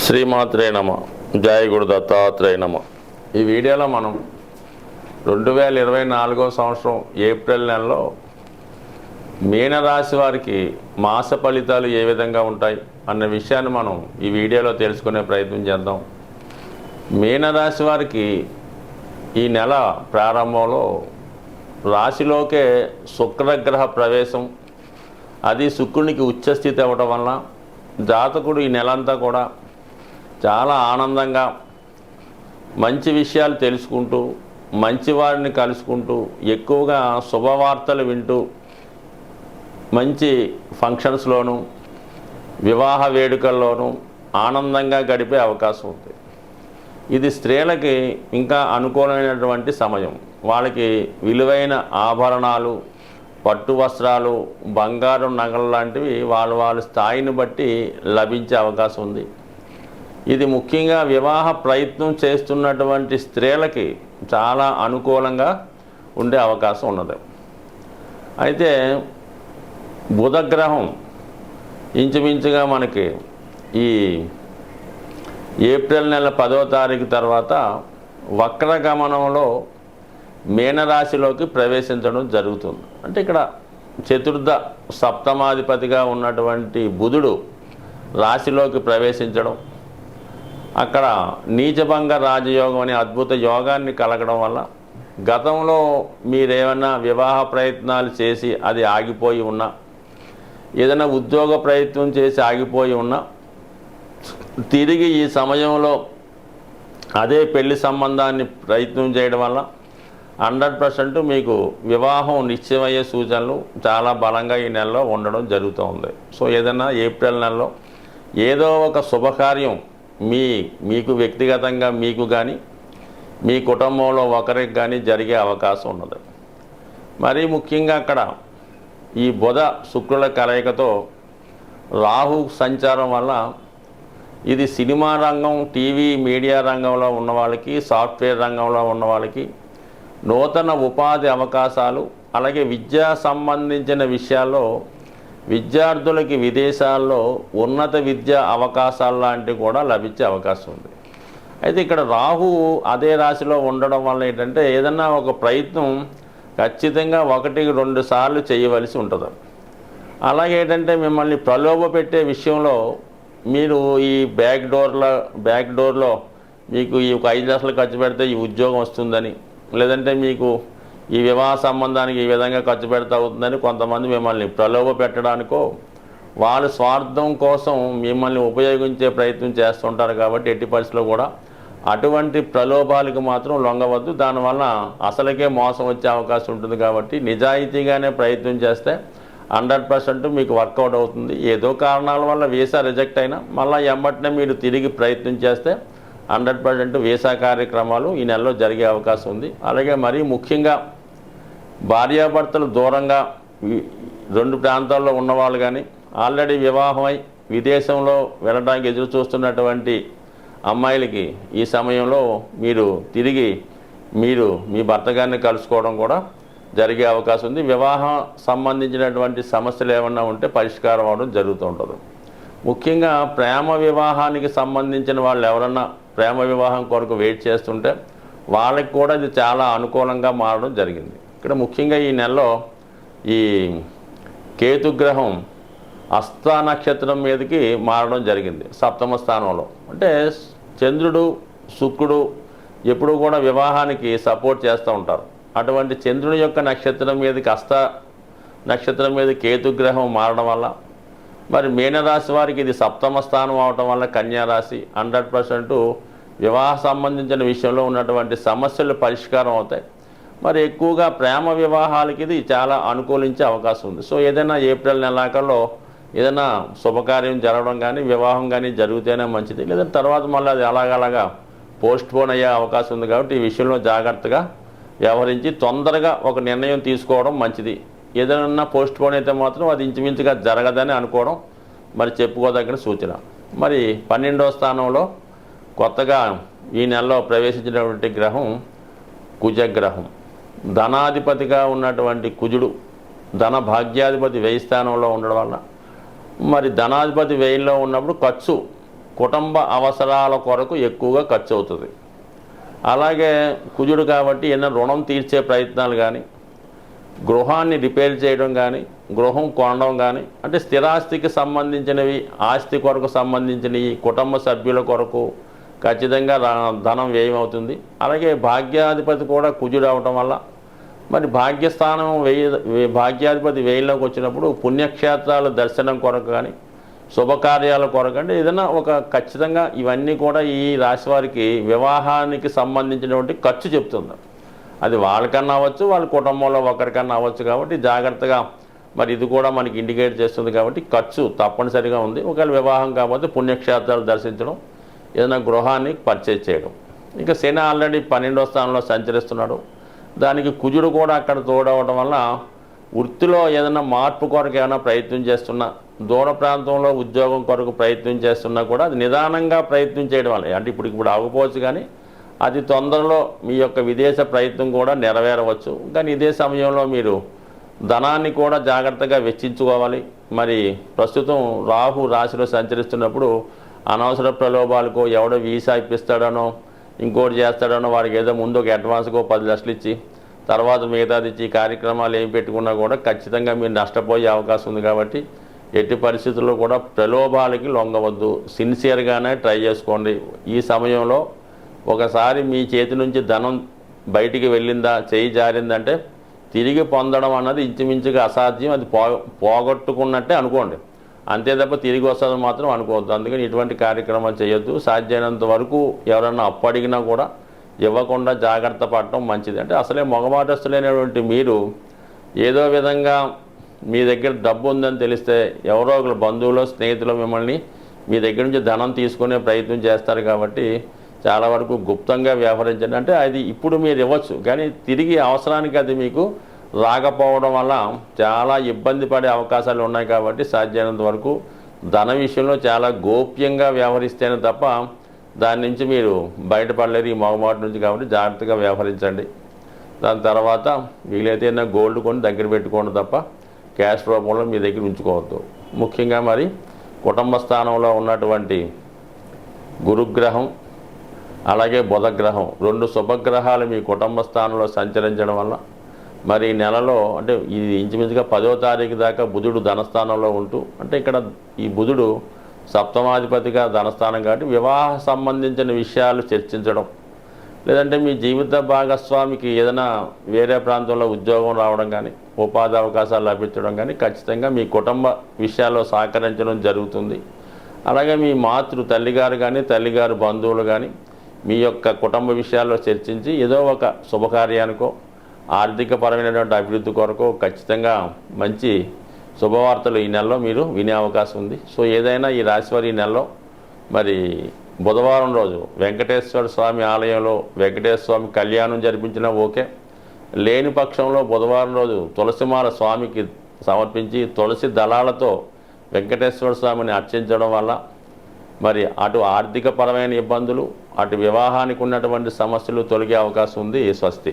శ్రీమాత్రే నమ. జయ గురు దత్తాత్రేయ నమ. ఈ వీడియోలో మనం 2024 సంవత్సరం ఏప్రిల్ నెలలో మీనరాశి వారికి మాస ఫలితాలు ఏ విధంగా ఉంటాయి అన్న విషయాన్ని మనం ఈ వీడియోలో తెలుసుకునే ప్రయత్నం చేద్దాం. మీనరాశి వారికి ఈ నెల ప్రారంభంలో రాశిలోకే శుక్రగ్రహ ప్రవేశం, అది శుక్రునికి ఉచ్చస్థితి అవ్వటం వల్ల జాతకుడు ఈ నెలంతా కూడా చాలా ఆనందంగా మంచి విషయాలు తెలుసుకుంటూ, మంచి వారిని కలుసుకుంటూ, ఎక్కువగా శుభవార్తలు వింటూ, మంచి ఫంక్షన్స్లోనూ వివాహ వేడుకల్లోనూ ఆనందంగా గడిపే అవకాశం ఉంది. ఇది స్త్రీలకి ఇంకా అనుకూలమైనటువంటి సమయం. వాళ్ళకి విలువైన ఆభరణాలు, పట్టు వస్త్రాలు, బంగారు నగలు లాంటివి వాళ్ళ స్థాయిని బట్టి లభించే అవకాశం ఉంది. ఇది ముఖ్యంగా వివాహ ప్రయత్నం చేస్తున్నటువంటి స్త్రీలకి చాలా అనుకూలంగా ఉండే అవకాశం ఉన్నది. అయితే బుధగ్రహం ఇంచుమించుగా మనకి ఈ ఏప్రిల్ నెల 10వ తారీఖు తర్వాత వక్రగమనంలో మీనరాశిలోకి ప్రవేశించడం జరుగుతుంది. అంటే ఇక్కడ చతుర్థ సప్తమాధిపతిగా ఉన్నటువంటి బుధుడు రాశిలోకి ప్రవేశించడం, అక్కడ నీచభంగ రాజయోగం అనే అద్భుత యోగాన్ని కలగడం వల్ల గతంలో మీరేమన్నా వివాహ ప్రయత్నాలు చేసి అది ఆగిపోయి ఉన్నా, ఏదైనా ఉద్యోగ ప్రయత్నం చేసి ఆగిపోయి ఉన్నా, తిరిగి ఈ సమయంలో అదే పెళ్లి సంబంధాన్ని ప్రయత్నం చేయడం వల్ల 100% మీకు వివాహం నిశ్చయమయ్యే సూచనలు చాలా బలంగా ఈ నెలలో ఉండడం జరుగుతూ ఉంది. సో ఏదైనా ఏప్రిల్ నెలలో ఏదో ఒక శుభకార్యం మీకు వ్యక్తిగతంగా మీకు కానీ మీ కుటుంబంలో ఒకరికి కానీ జరిగే అవకాశం ఉన్నది. మరీ ముఖ్యంగా అక్కడ ఈ బుధ శుక్రుల కలయికతో రాహు సంచారం వల్ల ఇది సినిమా రంగం, టీవీ మీడియా రంగంలో ఉన్న వాళ్ళకి, సాఫ్ట్వేర్ రంగంలో ఉన్న వాళ్ళకి నూతన ఉపాధి అవకాశాలు, అలాగే విద్యా సంబంధించిన విషయాల్లో విద్యార్థులకి విదేశాల్లో ఉన్నత విద్యా అవకాశాలు లాంటివి కూడా లభించే అవకాశం ఉంది. అయితే ఇక్కడ రాహు అదే రాశిలో ఉండడం వల్ల ఏంటంటే ఏదన్నా ఒక ప్రయత్నం ఖచ్చితంగా 1-2 సార్లు చేయవలసి ఉంటుంది. అలాగే ఏంటంటే మిమ్మల్ని ప్రలోభ పెట్టే విషయంలో మీరు ఈ బ్యాక్ డోర్లో మీకు ఈ 5 లక్షలు ఖర్చు పెడితే ఈ ఉద్యోగం వస్తుందని, లేదంటే మీకు ఈ వివాహ సంబంధానికి ఈ విధంగా ఖర్చు పెడతా అవుతుందని కొంతమంది మిమ్మల్ని ప్రలోభ పెట్టడానికో వాళ్ళ స్వార్థం కోసం మిమ్మల్ని ఉపయోగించే ప్రయత్నం చేస్తుంటారు. కాబట్టి ఎట్టి పరిస్థితుల్లో కూడా అటువంటి ప్రలోభాలకు మాత్రం లొంగవద్దు. దానివల్ల అసలుకే మోసం వచ్చే అవకాశం ఉంటుంది. కాబట్టి నిజాయితీగానే ప్రయత్నం చేస్తే 100% మీకు వర్కౌట్ అవుతుంది. ఏదో కారణాల వల్ల వీసా రిజెక్ట్ అయినా మళ్ళీ ఎమ్మటనే మీరు తిరిగి ప్రయత్నం చేస్తే 100% వీసా కార్యక్రమాలు ఈ నెలలో జరిగే అవకాశం ఉంది. అలాగే మరీ ముఖ్యంగా భార్యాభర్తలు దూరంగా 2 ప్రాంతాల్లో ఉన్నవాళ్ళు కానీ, ఆల్రెడీ వివాహమై విదేశంలో వెళ్ళడానికి ఎదురు చూస్తున్నటువంటి అమ్మాయిలకి ఈ సమయంలో తిరిగి మీ భర్త గారిని కలుసుకోవడం కూడా జరిగే అవకాశం ఉంది. వివాహం సంబంధించినటువంటి సమస్యలు ఏమన్నా ఉంటే పరిష్కారం అవడం జరుగుతూ ఉంటుంది. ముఖ్యంగా ప్రేమ వివాహానికి సంబంధించిన వాళ్ళు ఎవరన్నా ప్రేమ వివాహం కొరకు వెయిట్ చేస్తుంటే వాళ్ళకి కూడా ఇది చాలా అనుకూలంగా మారడం జరిగింది. ఇక్కడ ముఖ్యంగా ఈ నెలలో ఈ కేతుగ్రహం హస్త నక్షత్రం మీదకి మారడం జరిగింది 7వ స్థానంలో. అంటే చంద్రుడు, శుక్రుడు ఎప్పుడు కూడా వివాహానికి సపోర్ట్ చేస్తూ ఉంటారు. అటువంటి చంద్రుని యొక్క నక్షత్రం మీదకి హస్త నక్షత్రం మీద కేతుగ్రహం మారడం వల్ల మరి మీనరాశి వారికి ఇది 7వ స్థానం అవటం వల్ల కన్యారాశి 100% వివాహ సంబంధించిన విషయంలో ఉన్నటువంటి సమస్యలు పరిష్కారం అవుతాయి. మరి ఎక్కువగా ప్రేమ వివాహాలకి ఇది చాలా అనుకూలించే అవకాశం ఉంది. సో ఏదైనా ఏప్రిల్ నెలాఖరులో ఏదైనా శుభకార్యం జరగడం కానీ, వివాహం కానీ జరిగితేనే మంచిది. లేదంటే తర్వాత మళ్ళీ అది అలాగలాగా పోస్ట్పోన్ అయ్యే అవకాశం ఉంది. కాబట్టి ఈ విషయంలో జాగ్రత్తగా వ్యవహరించి తొందరగా ఒక నిర్ణయం తీసుకోవడం మంచిది. ఏదైనా పోస్ట్పోన్ అయితే మాత్రం అది ఇంచుమించుగా జరగదని అనుకోవడం మరి చెప్పుకోదగిన సూచన. మరి 12వ స్థానంలో కొత్తగా ఈ నెలలో ప్రవేశించినటువంటి గ్రహం కుజగ్రహం. ధనాధిపతిగా ఉన్నటువంటి కుజుడు ధన భాగ్యాధిపతి వ్యయ స్థానంలో ఉండడం వల్ల మరి ధనాధిపతి వ్యయంలో ఉన్నప్పుడు ఖర్చు కుటుంబ అవసరాల కొరకు ఎక్కువగా ఖర్చు అవుతుంది. అలాగే కుజుడు కాబట్టి ఏదైనా రుణం తీర్చే ప్రయత్నాలు కానీ, గృహాన్ని రిపేర్ చేయడం కానీ, గృహం కొనడం కానీ, అంటే స్థిరాస్తికి సంబంధించినవి, ఆస్తి కొరకు సంబంధించినవి, కుటుంబ సభ్యుల కొరకు ఖచ్చితంగా ధనం వ్యయం అవుతుంది. అలాగే భాగ్యాధిపతి కూడా కుజుడు అవటం వల్ల మరి భాగ్యస్థానం భాగ్యాధిపతి వేయిలోకి వచ్చినప్పుడు పుణ్యక్షేత్రాల దర్శనం కొరకు కానీ, శుభకార్యాల కొరకు అంటే ఏదైనా ఒక ఖచ్చితంగా ఇవన్నీ కూడా ఈ రాశి వారికి వివాహానికి సంబంధించినటువంటి ఖర్చు చెప్తుంది. అది వాళ్ళకన్నా అవ్వచ్చు, వాళ్ళ కుటుంబంలో ఒకరికన్నా అవ్వచ్చు. కాబట్టి జాగ్రత్తగా మరి ఇది కూడా మనకి ఇండికేట్ చేస్తుంది. కాబట్టి ఖర్చు తప్పనిసరిగా ఉంది. ఒకవేళ వివాహం కాకపోతే పుణ్యక్షేత్రాలు దర్శించడం, ఏదైనా గృహాన్ని పర్చేజ్ చేయడం. ఇక శని ఆల్రెడీ 12వ స్థానంలో సంచరిస్తున్నాడు. దానికి కుజుడు కూడా అక్కడ తోడవడం వల్ల వృత్తిలో ఏదైనా మార్పు కొరకు ఏమైనా ప్రయత్నం చేస్తున్నా, దూర ప్రాంతంలో ఉద్యోగం కొరకు ప్రయత్నం చేస్తున్నా కూడా అది నిదానంగా ప్రయత్నం చేయడం వల్ల, అంటే ఇప్పుడు అవ్వకపోవచ్చు కానీ అది తొందరలో మీ యొక్క విదేశ ప్రయత్నం కూడా నెరవేరవచ్చు. కానీ ఇదే సమయంలో మీరు ధనాన్ని కూడా జాగ్రత్తగా వెచ్చించుకోవాలి. మరి ప్రస్తుతం రాహు రాశిలో సంచరిస్తున్నప్పుడు అనవసర ప్రలోభాలకో, ఎవడో వీసా ఇప్పిస్తాడనో, ఇంకోటి చేస్తాడనో, వాడికి ఏదో ముందు ఒక అడ్వాన్స్కో 10 లక్షలు ఇచ్చి తర్వాత మిగతాది ఇచ్చి కార్యక్రమాలు ఏం పెట్టుకున్నా కూడా ఖచ్చితంగా మీరు నష్టపోయే అవకాశం ఉంది. కాబట్టి ఎట్టి పరిస్థితుల్లో కూడా ప్రలోభాలకి లొంగవద్దు. సిన్సియర్గానే ట్రై చేసుకోండి. ఈ సమయంలో ఒకసారి మీ చేతి నుంచి ధనం బయటికి వెళ్ళిందా, చేయి జారిందంటే తిరిగి పొందడం అన్నది ఇంచుమించుగా అసాధ్యం. అది పోగొట్టుకున్నట్టే అనుకోండి, అంతే తప్ప తిరిగి వస్తుంది మాత్రం అనుకోవద్దు. అందుకని ఇటువంటి కార్యక్రమాలు చేయొద్దు. సాధ్యమైనంత వరకు ఎవరన్నా అప్పు అడిగినా కూడా ఇవ్వకుండా జాగ్రత్త పడటం మంచిది. అంటే అసలే మొగమాటస్తులైనటువంటి మీరు ఏదో విధంగా మీ దగ్గర డబ్బు ఉందని తెలిస్తే ఎవరో ఒకరు బంధువులు, స్నేహితులు మిమ్మల్ని మీ దగ్గర నుంచి ధనం తీసుకునే ప్రయత్నం చేస్తారు. కాబట్టి చాలా వరకు గుప్తంగా వ్యవహరించండి. అంటే అది ఇప్పుడు మీరు ఇవ్వచ్చు, కానీ తిరిగి అవసరానికి అది మీకు రాకపోవడం వల్ల చాలా ఇబ్బంది పడే అవకాశాలు ఉన్నాయి. కాబట్టి సాధ్యమైనంత వరకు ధన విషయంలో చాలా గోప్యంగా వ్యవహరిస్తేనే తప్ప దాని నుంచి మీరు బయటపడలేరు, ఈ మొగమాట నుంచి. కాబట్టి జాగ్రత్తగా వ్యవహరించండి. దాని తర్వాత వీలైతే గోల్డ్ కొని దగ్గర పెట్టుకోండి తప్ప క్యాష్ రూపంలో మీ దగ్గర ఉంచుకోవద్దు. ముఖ్యంగా మరి కుటుంబ స్థానంలో ఉన్నటువంటి గురుగ్రహం అలాగే బుధగ్రహం 2 శుభగ్రహాలు మీ కుటుంబ స్థానంలో సంచరించడం వల్ల మరి ఈ నెలలో, అంటే ఇది ఇంచుమించుగా 10వ తారీఖు దాకా బుధుడు ధనస్థానంలో ఉంటూ, అంటే ఇక్కడ ఈ బుధుడు సప్తమాధిపతిగా ధనస్థానం కాబట్టి వివాహ సంబంధించిన విషయాలు చర్చించడం, లేదంటే మీ జీవిత భాగస్వామికి ఏదైనా వేరే ప్రాంతంలో ఉద్యోగం రావడం కానీ, ఉపాధి అవకాశాలు లభించడం కానీ ఖచ్చితంగా మీ కుటుంబ విషయాల్లో సహకరించడం జరుగుతుంది. అలాగే మీ తల్లిగారు కానీ, తల్లిగారు బంధువులు కానీ మీ యొక్క కుటుంబ విషయాల్లో చర్చించి ఏదో ఒక శుభకార్యానికో, ఆర్థికపరమైనటువంటి అభివృద్ధి కొరకు ఖచ్చితంగా మంచి శుభవార్తలు ఈ నెలలో మీరు వినే అవకాశం ఉంది. సో ఏదైనా ఈ రాశివారి ఈ నెలలో మరి బుధవారం రోజు వెంకటేశ్వర స్వామి ఆలయంలో వెంకటేశ్వర స్వామి కళ్యాణం జరిపించినా ఓకే. లేని పక్షంలో బుధవారం రోజు తులసిమాల స్వామికి సమర్పించి తులసి దళాలతో వెంకటేశ్వర స్వామిని అర్చించడం వల్ల మరి అటు ఆర్థికపరమైన ఇబ్బందులు, అటు వివాహానికి ఉన్నటువంటి సమస్యలు తొలగే అవకాశం ఉంది. స్వస్తి.